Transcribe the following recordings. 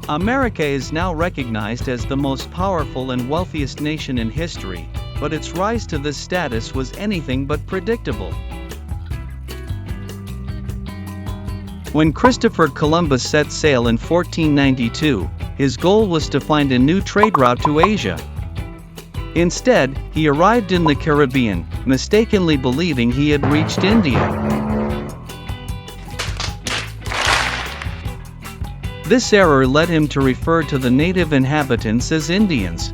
America is now recognized as the most powerful and wealthiest nation in history, but its rise to this status was anything but predictable. When Christopher Columbus set sail in 1492, his goal was to find a new trade route to Asia. Instead, he arrived in the Caribbean, mistakenly believing he had reached India. This error led him to refer to the native inhabitants as Indians.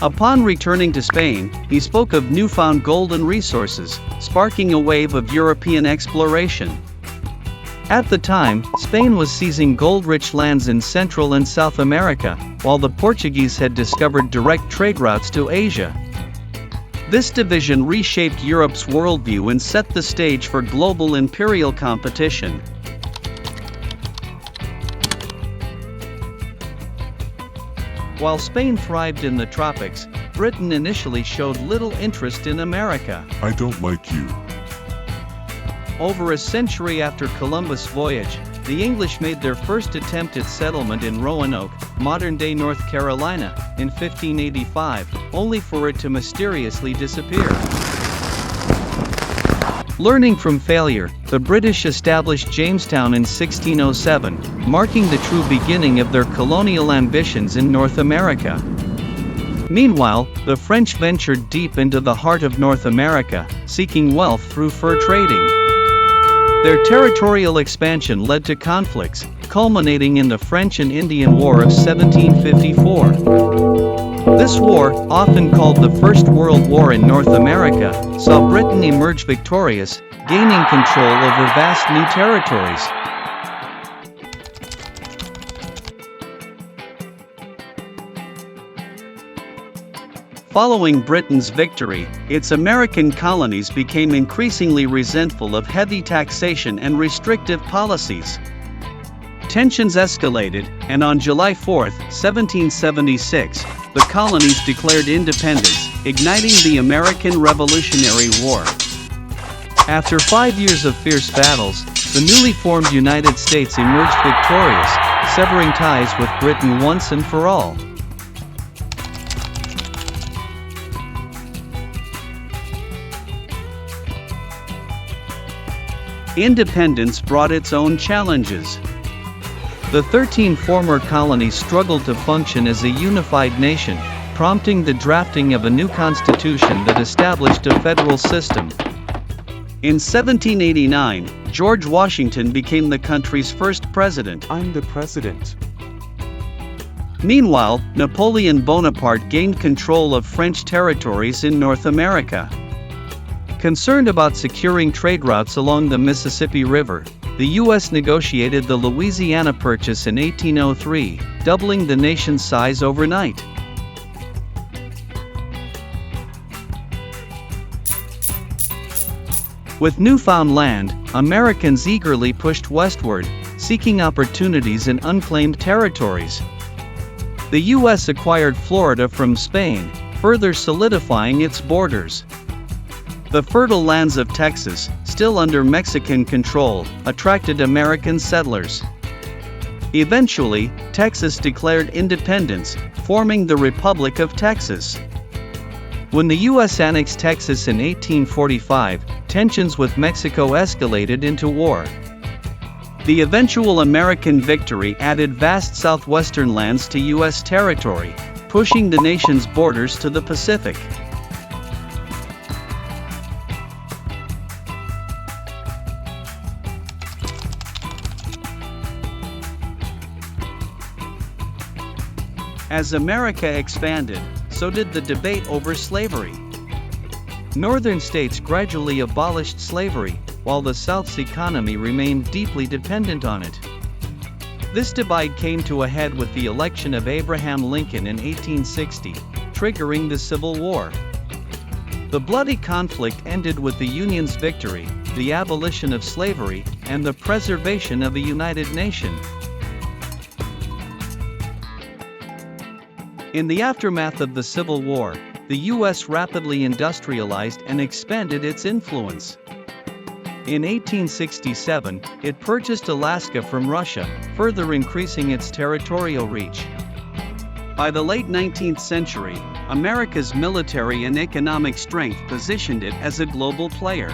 Upon returning to Spain, he spoke of newfound golden resources, sparking a wave of European exploration. At the time, Spain was seizing gold-rich lands in Central and South America, while the Portuguese had discovered direct trade routes to Asia. This division reshaped Europe's worldview and set the stage for global imperial competition. While Spain thrived in the tropics, Britain initially showed little interest in America. I don't like you. Over a century after Columbus' voyage, the English made their first attempt at settlement in Roanoke, modern-day North Carolina, in 1585, only for it to mysteriously disappear. Learning from failure, the British established Jamestown in 1607, marking the true beginning of their colonial ambitions in North America. Meanwhile, the French ventured deep into the heart of North America, seeking wealth through fur trading. Their territorial expansion led to conflicts, culminating in the French and Indian War of 1754. This war, often called the First World War in North America, saw Britain emerge victorious, gaining control over vast new territories. Following Britain's victory, its American colonies became increasingly resentful of heavy taxation and restrictive policies. Tensions escalated, and on July 4, 1776, the colonies declared independence, igniting the American Revolutionary War. After 5 years of fierce battles, the newly formed United States emerged victorious, severing ties with Britain once and for all. Independence brought its own challenges. The 13 former colonies struggled to function as a unified nation, prompting the drafting of a new constitution that established a federal system. In 1789, George Washington became the country's first president. I'm the president. Meanwhile, Napoleon Bonaparte gained control of French territories in North America. Concerned about securing trade routes along the Mississippi River, the U.S. negotiated the Louisiana Purchase in 1803, doubling the nation's size overnight. With newfound land, Americans eagerly pushed westward, seeking opportunities in unclaimed territories. The U.S. acquired Florida from Spain, further solidifying its borders. The fertile lands of Texas, still under Mexican control, attracted American settlers. Eventually, Texas declared independence, forming the Republic of Texas. When the U.S. annexed Texas in 1845, tensions with Mexico escalated into war. The eventual American victory added vast southwestern lands to U.S. territory, pushing the nation's borders to the Pacific. As America expanded, so did the debate over slavery. Northern states gradually abolished slavery, while the South's economy remained deeply dependent on it. This divide came to a head with the election of Abraham Lincoln in 1860, triggering the Civil War. The bloody conflict ended with the Union's victory, the abolition of slavery, and the preservation of a united nation. In the aftermath of the Civil War, the U.S. rapidly industrialized and expanded its influence. In 1867, it purchased Alaska from Russia, further increasing its territorial reach. By the late 19th century, America's military and economic strength positioned it as a global player.